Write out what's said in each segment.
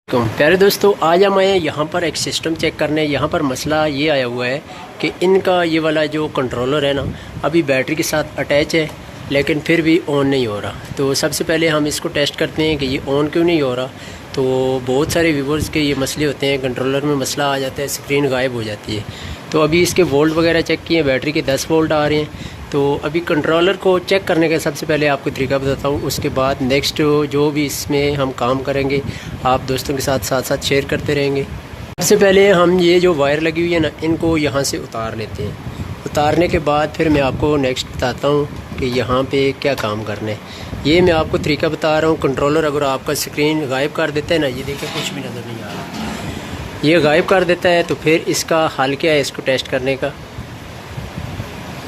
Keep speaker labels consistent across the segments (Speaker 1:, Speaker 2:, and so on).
Speaker 1: तो प्यारे दोस्तों, आज हम आए यहाँ पर एक सिस्टम चेक करने। यहाँ पर मसला ये आया हुआ है कि इनका ये वाला जो कंट्रोलर है ना, अभी बैटरी के साथ अटैच है लेकिन फिर भी ऑन नहीं हो रहा। तो सबसे पहले हम इसको टेस्ट करते हैं कि ये ऑन क्यों नहीं हो रहा। तो बहुत सारे व्यूवर्स के ये मसले होते हैं, कंट्रोलर में मसला आ जाता है, स्क्रीन गायब हो जाती है। तो अभी इसके वोल्ट वगैरह चेक किए, बैटरी के 10 वोल्ट आ रहे हैं। तो अभी कंट्रोलर को चेक करने का सबसे पहले आपको तरीका बताता हूँ, उसके बाद नेक्स्ट जो भी इसमें हम काम करेंगे आप दोस्तों के साथ साथ शेयर करते रहेंगे। सबसे पहले हम ये जो वायर लगी हुई है ना, इनको यहाँ से उतार लेते हैं। उतारने के बाद फिर मैं आपको नेक्स्ट बताता हूँ कि यहाँ पे क्या काम करना है। ये मैं आपको तरीका बता रहा हूँ। कंट्रोलर अगर आपका स्क्रीन गायब कर देता है ना, ये देखिए कुछ भी नज़र नहीं आ रहा, ये गायब कर देता है, तो फिर इसका हल क्या है इसको टेस्ट करने का।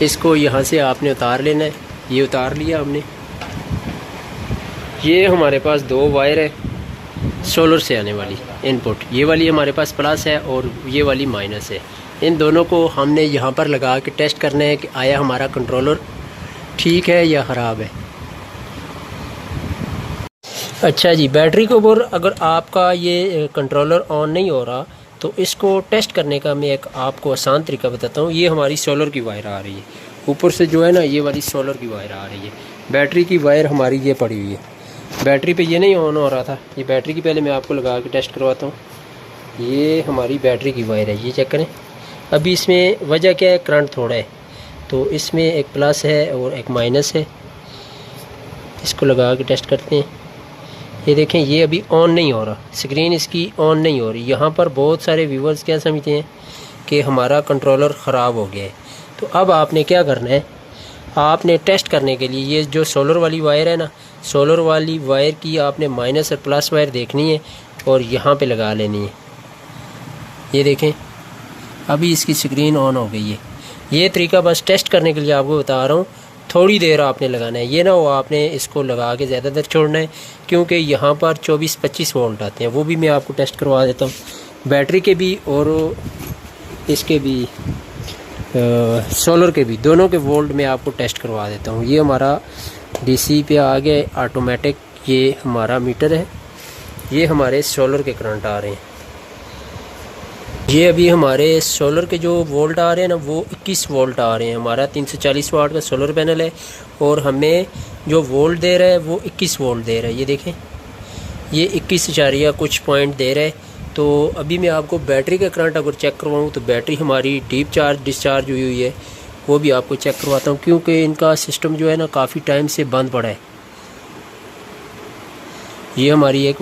Speaker 1: इसको यहाँ से आपने उतार लेना है। ये उतार लिया हमने। ये हमारे पास दो वायर है सोलर से आने वाली इनपुट, ये वाली हमारे पास प्लस है और ये वाली माइनस है। इन दोनों को हमने यहाँ पर लगा के टेस्ट करना है कि आया हमारा कंट्रोलर ठीक है या ख़राब है। अच्छा जी, बैटरी के ऊपर अगर आपका ये कंट्रोलर ऑन नहीं हो रहा तो इसको टेस्ट करने का मैं एक आपको आसान तरीका बताता हूँ। ये हमारी सोलर की वायर आ रही है ऊपर से, जो है ना, ये वाली सोलर की वायर आ रही है। बैटरी की वायर हमारी ये पड़ी हुई है, बैटरी पे ये नहीं ऑन हो रहा था। ये बैटरी की पहले मैं आपको लगा के टेस्ट करवाता हूँ। ये हमारी बैटरी की वायर है, ये चेक करें। अभी इसमें वजह क्या है, करंट थोड़ा है, तो इसमें एक प्लस है और एक माइनस है। इसको लगा के टेस्ट करते हैं। ये देखें, ये अभी ऑन नहीं हो रहा, स्क्रीन इसकी ऑन नहीं हो रही। यहाँ पर बहुत सारे व्यूवर्स क्या समझते हैं कि हमारा कंट्रोलर ख़राब हो गया है। तो अब आपने क्या करना है, आपने टेस्ट करने के लिए ये जो सोलर वाली वायर है ना, सोलर वाली वायर की आपने माइनस और प्लस वायर देखनी है और यहाँ पे लगा लेनी है। ये देखें, अभी इसकी स्क्रीन ऑन हो गई है। ये तरीका बस टेस्ट करने के लिए आपको बता रहा हूँ। थोड़ी देर आपने लगाना है, ये ना हो आपने इसको लगा के ज़्यादा देर छोड़ना है, क्योंकि यहाँ पर 24-25 वोल्ट आते हैं। वो भी मैं आपको टेस्ट करवा देता हूँ, बैटरी के भी और इसके भी, सोलर के भी, दोनों के वोल्ट मैं आपको टेस्ट करवा देता हूँ। ये हमारा डीसी पे आ गया ऑटोमेटिक, ये हमारा मीटर है। ये हमारे सोलर के करंट आ रहे हैं। ये अभी हमारे सोलर के जो वोल्ट आ रहे हैं ना, वो 21 वोल्ट आ रहे हैं। हमारा 340 वाट का सोलर पैनल है और हमें जो वोल्ट दे रहा है वो 21 वोल्ट दे रहा है। ये देखें, ये 21 कुछ पॉइंट दे रहा है। तो अभी मैं आपको बैटरी का करंट अगर चेक करवाऊँ तो बैटरी हमारी डीप चार्ज डिस्चार्ज हुई हुई है, वो भी आपको चेक करवाता हूँ, क्योंकि इनका सिस्टम जो है ना काफ़ी टाइम से बंद पड़ा है। ये हमारी एक,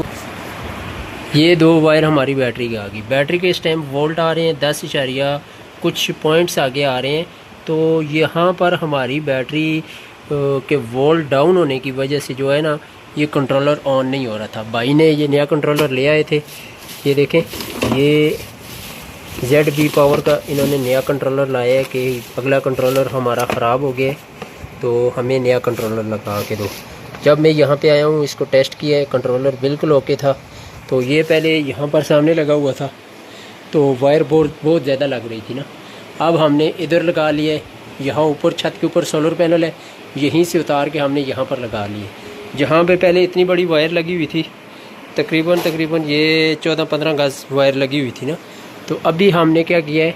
Speaker 1: ये दो वायर हमारी बैटरी की आ गई। बैटरी के इस टाइम वोल्ट आ रहे हैं 10 कुछ पॉइंट्स आगे आ रहे हैं। तो यहाँ पर हमारी बैटरी के वोल्ट डाउन होने की वजह से जो है ना, ये कंट्रोलर ऑन नहीं हो रहा था। भाई ने ये नया कंट्रोलर ले आए थे। ये देखें, ये ZB पावर का इन्होंने नया कंट्रोलर लाया है कि अगला कंट्रोलर हमारा ख़राब हो गया तो हमें नया कंट्रोलर लगा के दो। जब मैं यहाँ पे आया हूँ, इसको टेस्ट किया है, कंट्रोलर बिल्कुल ओके था। तो ये पहले यहाँ पर सामने लगा हुआ था तो वायर बहुत ज़्यादा लग रही थी ना। अब हमने इधर लगा लिया है, यहाँ ऊपर छत के ऊपर सोलर पैनल है, यहीं से उतार के हमने यहाँ पर लगा लिए। जहाँ पे पहले इतनी बड़ी वायर लगी हुई थी, तकरीबन ये 14-15 गज वायर लगी हुई थी ना, तो अभी हमने क्या किया है,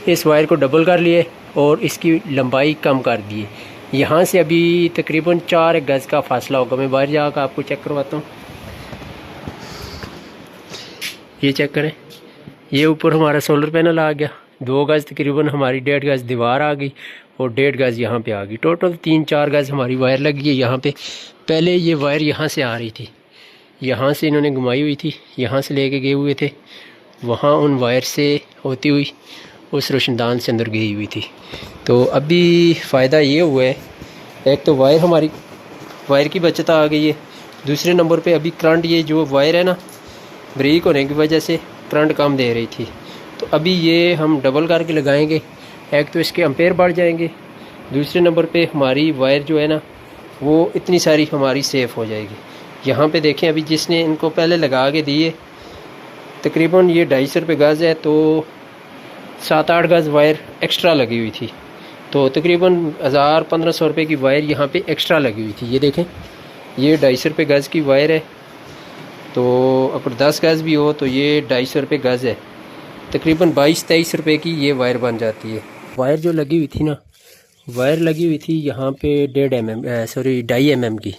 Speaker 1: इस वायर को डबल कर लिए और इसकी लंबाई कम कर दी है। यहाँ से अभी तकरीबन 4 गज का फासला होगा। मैं बाहर जाकर आपको चेक करवाता हूँ। ये चेक करें, ये ऊपर हमारा सोलर पैनल आ गया। 2 गज तकरीबन हमारी 1.5 गज दीवार आ गई और 1.5 गज यहाँ पे आ गई। टोटल 3-4 गज हमारी वायर लगी है यहाँ पे। पहले ये वायर यहाँ से आ रही थी, यहाँ से इन्होंने घुमाई हुई थी, यहाँ से लेके गए हुए थे, वहाँ उन वायर से होती हुई उस रोशनदान से अंदर गई हुई थी। तो अभी फ़ायदा ये हुआ है, एक तो वायर हमारी, वायर की बचत आ गई है। दूसरे नंबर पर अभी करंट, ये जो वायर है ना, ब्रेक होने की वजह से करंट कम दे रही थी। तो अभी ये हम डबल करके लगाएंगे, एक तो इसके एम्पेयर बढ़ जाएंगे, दूसरे नंबर पे हमारी वायर जो है ना वो इतनी सारी हमारी सेफ़ हो जाएगी। यहाँ पे देखें, अभी जिसने इनको पहले लगा के दिए, तकरीबन ये 250 रुपये गज़ है, तो 7-8 गज़ वायर एक्स्ट्रा लगी हुई थी। तो तकरीबन 1000-1500 रुपये की वायर यहाँ पे एक्स्ट्रा लगी हुई थी। ये देखें, ये 250 रुपये गज़ की वायर है तो अगर 10 गज़ भी हो तो ये 250 रुपये गज़ है, तकरीबन 22-23 रुपये की ये वायर बन जाती है। वायर जो लगी हुई थी ना, वायर लगी हुई थी यहाँ पे 2.5 mm की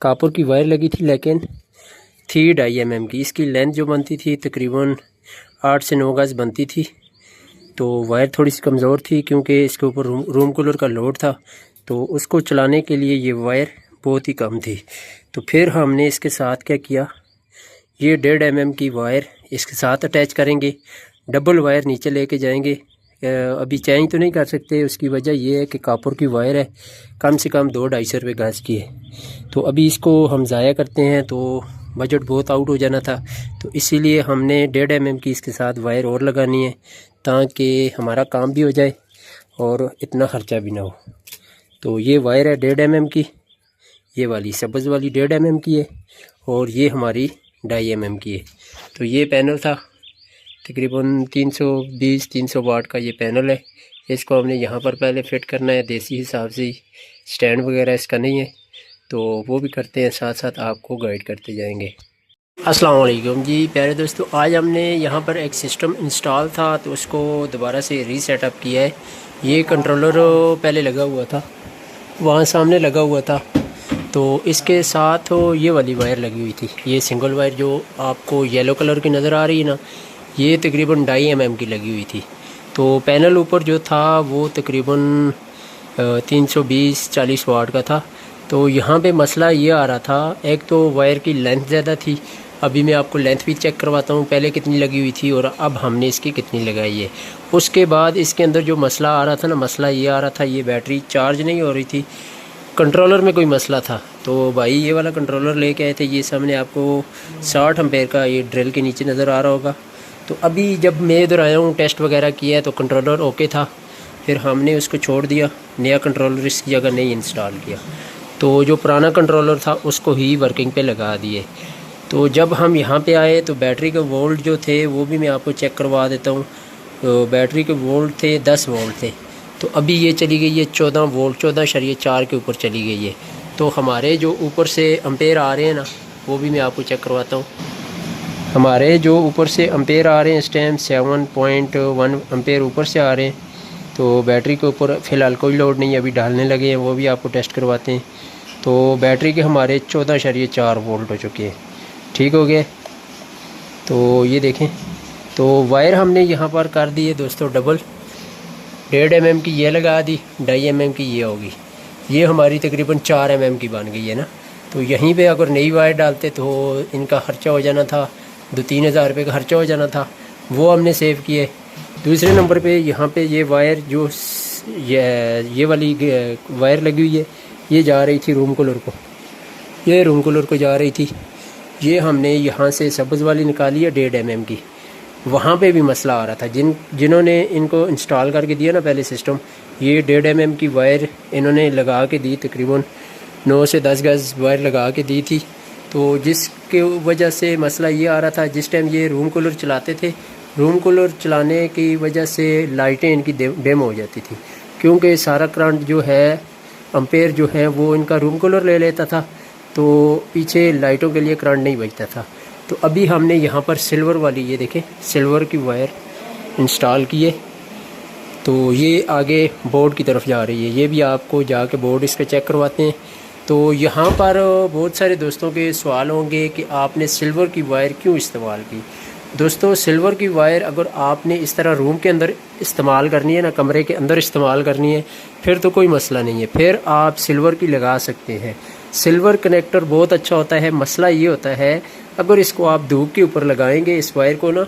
Speaker 1: कापुर की वायर लगी थी, लेकिन थी 2.5 mm की। इसकी लेंथ जो बनती थी तकरीबन 8 से 9 गज़ बनती थी। तो वायर थोड़ी सी कमज़ोर थी क्योंकि इसके ऊपर रूम कूलर का लोड था, तो उसको चलाने के लिए ये वायर बहुत ही कम थी। तो फिर हमने इसके साथ क्या किया, ये 1.5 mm की वायर इसके साथ अटैच करेंगे, डबल वायर नीचे लेके जाएंगे। अभी चेंज तो नहीं कर सकते, उसकी वजह यह है कि कापुर की वायर है, कम से कम 200-250 रुपये गज़ की है। तो अभी इसको हम ज़ाया करते हैं तो बजट बहुत आउट हो जाना था, तो इसीलिए हमने 1.5 mm की इसके साथ वायर और लगानी है ताकि हमारा काम भी हो जाए और इतना ख़र्चा भी ना हो। तो ये वायर है 1.5 mm की, ये वाली सब्ज़ वाली 1.5 mm की है और ये हमारी 2.5 mm की है। तो ये पैनल था तकरीबन 320-300 वाट का ये पैनल है। इसको हमने यहाँ पर पहले फ़िट करना है, देसी हिसाब से ही, स्टैंड वगैरह इसका नहीं है, तो वो भी करते हैं, साथ साथ आपको गाइड करते जाएंगे। अस्सलाम वालेकुम जी प्यारे दोस्तों, आज हमने यहाँ पर एक सिस्टम इंस्टॉल था तो उसको दोबारा से रीसेटअप किया है। ये कंट्रोलर पहले लगा हुआ था, वहाँ सामने लगा हुआ था, तो इसके साथ ये वाली वायर लगी हुई थी। ये सिंगल वायर जो आपको येलो कलर की नज़र आ रही है ना, ये तकरीबन 2.5 mm की लगी हुई थी। तो पैनल ऊपर जो था वो तकरीबन 320-40 वाट का था। तो यहाँ पे मसला ये आ रहा था, एक तो वायर की लेंथ ज़्यादा थी। अभी मैं आपको लेंथ भी चेक करवाता हूँ, पहले कितनी लगी हुई थी और अब हमने इसकी कितनी लगाई है। उसके बाद इसके अंदर जो मसला आ रहा था ना, मसला ये आ रहा था, ये बैटरी चार्ज नहीं हो रही थी, कंट्रोलर में कोई मसला था। तो भाई ये वाला कंट्रोलर लेके आए थे, ये सामने आपको 60 एम्पेयर का ये ड्रिल के नीचे नज़र आ रहा होगा। तो अभी जब मैं इधर आया हूँ, टेस्ट वगैरह किया है तो कंट्रोलर ओके था, फिर हमने उसको छोड़ दिया, नया कंट्रोलर इसकी जगह नहीं इंस्टॉल किया। तो जो पुराना कंट्रोलर था उसको ही वर्किंग पे लगा दिए। तो जब हम यहाँ पे आए तो बैटरी के वोल्ट जो थे वो भी मैं आपको चेक करवा देता हूँ। तो बैटरी के वोल्ट थे 10 वोल्ट थे, तो अभी ये चली गई है 14 वोल्ट, 14.4 के ऊपर चली गई है। तो हमारे जो ऊपर से एम्पेयर आ रहे हैं ना, वो भी मैं आपको चेक करवाता हूँ। हमारे जो ऊपर से एम्पेयर आ रहे हैं इस टाइम 7.1 एम्पेयर ऊपर से आ रहे हैं। तो बैटरी के ऊपर फ़िलहाल कोई लोड नहीं है, अभी डालने लगे हैं, वो भी आपको टेस्ट करवाते हैं। तो बैटरी के हमारे 14.4 वोल्ट हो चुके हैं, ठीक हो गए। तो ये देखें, तो वायर हमने यहाँ पर कर दी है दोस्तों डबल, 1.5 mm की ये लगा दी, 2.5 mm की ये होगी, ये हमारी तकरीबन 4 mm की बन गई है ना। तो यहीं पे अगर नई वायर डालते तो इनका ख़र्चा हो जाना था, 2-3 हज़ार रुपये का खर्चा हो जाना था, वो हमने सेव किए। दूसरे नंबर पे यहाँ पे ये वायर जो ये वाली वायर लगी हुई है, ये जा रही थी रूम कूलर को, ये रूम कूलर को जा रही थी। ये हमने यहाँ से सब्ज़ वाली निकाली है 1.5 mm की, वहाँ पे भी मसला आ रहा था। जिन्होंने इनको इंस्टॉल करके दिया ना पहले सिस्टम, ये 1.5 mm की वायर इन्होंने लगा के दी, तकरीबन 9 से 10 गज़ वायर लगा के दी थी। तो जिसके वजह से मसला ये आ रहा था, जिस टाइम ये रूम कूलर चलाते थे, रूम कूलर चलाने की वजह से लाइटें इनकी डिम हो जाती थी, क्योंकि सारा करंट जो है, एम्पेयर जो है, वो इनका रूम कूलर ले लेता था, तो पीछे लाइटों के लिए करंट नहीं बचता था। तो अभी हमने यहाँ पर सिल्वर वाली, ये देखें, सिल्वर की वायर इंस्टॉल की है। तो ये आगे बोर्ड की तरफ जा रही है, ये भी आपको जाके बोर्ड इसका चेक करवाते हैं। तो यहाँ पर बहुत सारे दोस्तों के सवाल होंगे कि आपने सिल्वर की वायर क्यों इस्तेमाल की। दोस्तों, सिल्वर की वायर अगर आपने इस तरह रूम के अंदर इस्तेमाल करनी है ना, कमरे के अंदर इस्तेमाल करनी है, फिर तो कोई मसला नहीं है, फिर आप सिल्वर की लगा सकते हैं। सिल्वर कनेक्टर बहुत अच्छा होता है। मसला ये होता है, अगर इसको आप धूप के ऊपर लगाएंगे, इस वायर को ना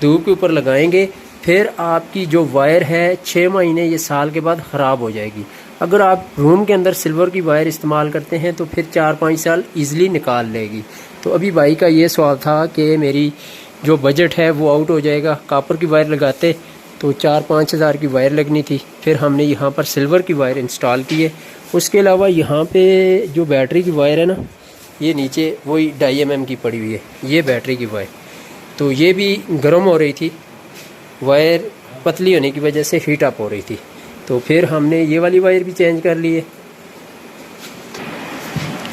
Speaker 1: धूप के ऊपर लगाएंगे, फिर आपकी जो वायर है 6 महीने या साल के बाद ख़राब हो जाएगी। अगर आप रूम के अंदर सिल्वर की वायर इस्तेमाल करते हैं तो फिर 4-5 साल ईज़िली निकाल लेगी। तो अभी भाई का ये सवाल था कि मेरी जो बजट है वो आउट हो जाएगा, कॉपर की वायर लगाते तो 4-5 हज़ार की वायर लगनी थी, फिर हमने यहाँ पर सिल्वर की वायर इंस्टॉल की है। उसके अलावा यहाँ पे जो बैटरी की वायर है ना, ये नीचे वही 2.5 mm की पड़ी हुई है, ये बैटरी की वायर, तो ये भी गर्म हो रही थी, वायर पतली होने की वजह से हीट अप हो रही थी। तो फिर हमने ये वाली वायर भी चेंज कर ली है।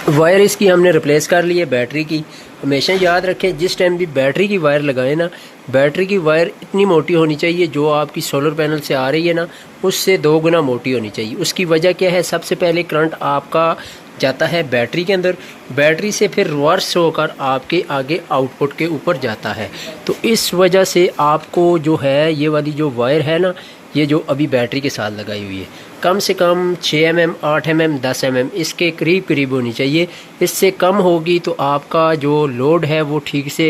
Speaker 1: वायर इसकी हमने रिप्लेस कर ली है बैटरी की। हमेशा याद रखें जिस टाइम भी बैटरी की वायर लगाएं ना, बैटरी की वायर इतनी मोटी होनी चाहिए जो आपकी सोलर पैनल से आ रही है ना उससे 2 गुना मोटी होनी चाहिए। उसकी वजह क्या है, सबसे पहले करंट आपका जाता है बैटरी के अंदर, बैटरी से फिर रिवर्स होकर आपके आगे आउटपुट के ऊपर जाता है। तो इस वजह से आपको जो है ये वाली जो वायर है ना, ये जो अभी बैटरी के साथ लगाई हुई है, कम से कम 6 mm, 8 mm, 10 mm इसके करीब करीब होनी चाहिए। इससे कम होगी तो आपका जो लोड है वो ठीक से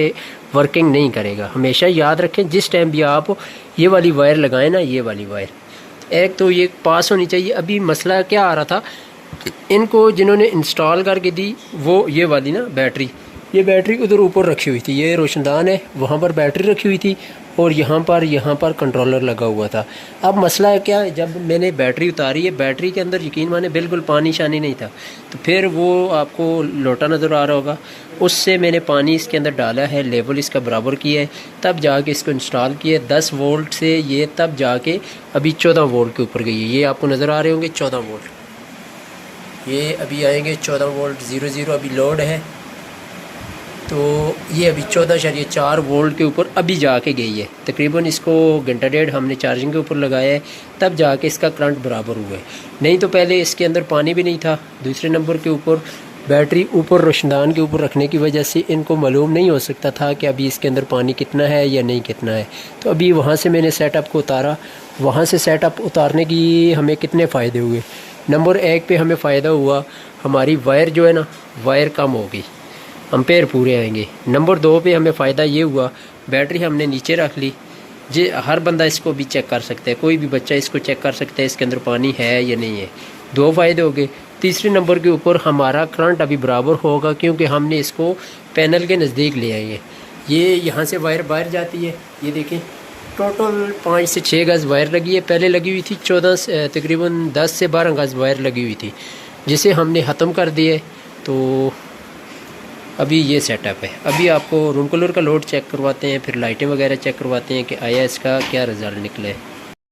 Speaker 1: वर्किंग नहीं करेगा। हमेशा याद रखें जिस टाइम भी आप ये वाली वायर लगाएं ना, ये वाली वायर एक तो ये पास होनी चाहिए। अभी मसला क्या आ रहा था, इनको जिन्होंने इंस्टॉल करके दी वो ये वाली ना बैटरी, ये बैटरी उधर ऊपर रखी हुई थी, ये रोशनदान है वहाँ पर बैटरी रखी हुई थी और यहाँ पर कंट्रोलर लगा हुआ था। अब मसला है क्या, जब मैंने बैटरी उतारी है, बैटरी के अंदर यकीन माने बिल्कुल पानी शानी नहीं था। तो फिर वो आपको लोटा नज़र आ रहा होगा, उससे मैंने पानी इसके अंदर डाला है, लेवल इसका बराबर किया है, तब जाके इसको इंस्टॉल किया। 10 वोल्ट से ये तब जाके अभी 14 वोल्ट के ऊपर गई है। ये आपको नज़र आ रहे होंगे 14 वोल्ट, ये अभी आएंगे 14 वोल्ट 00 अभी लोड है। तो ये अभी 14.4 वोल्ट के ऊपर अभी जाके गई है। तकरीबन इसको घंटा डेढ़ हमने चार्जिंग के ऊपर लगाया है, तब जाके इसका करंट बराबर हुआ है। नहीं तो पहले इसके अंदर पानी भी नहीं था। दूसरे नंबर के ऊपर बैटरी ऊपर रोशनदान के ऊपर रखने की वजह से इनको मालूम नहीं हो सकता था कि अभी इसके अंदर पानी कितना है या नहीं कितना है। तो अभी वहाँ से मैंने सेटअप को उतारा। वहाँ से सेटअप उतारने की हमें कितने फ़ायदे हुए। नंबर 1 पे हमें फ़ायदा हुआ, हमारी वायर जो है ना वायर कम हो गई, एम्पेयर पूरे आएंगे। नंबर 2 पे हमें फ़ायदा ये हुआ, बैटरी हमने नीचे रख ली। जी हर बंदा इसको भी चेक कर सकता है, कोई भी बच्चा इसको चेक कर सकता है इसके अंदर पानी है या नहीं है। 2 फ़ायदे हो गए। तीसरे नंबर के ऊपर हमारा करंट अभी बराबर होगा क्योंकि हमने इसको पैनल के नज़दीक ले आए हैं। ये यहाँ से वायर बाहर जाती है, ये देखें टोटल 5 से 6 गज़ वायर लगी है। पहले लगी हुई थी 14 तकरीबन 10 से 12 गज़ वायर लगी हुई थी, जिसे हमने ख़त्म कर दिया। तो अभी ये सेटअप है। अभी आपको रूम कूलर का लोड चेक करवाते हैं, फिर लाइटें वगैरह चेक करवाते हैं कि आया इसका क्या रिज़ल्ट निकले।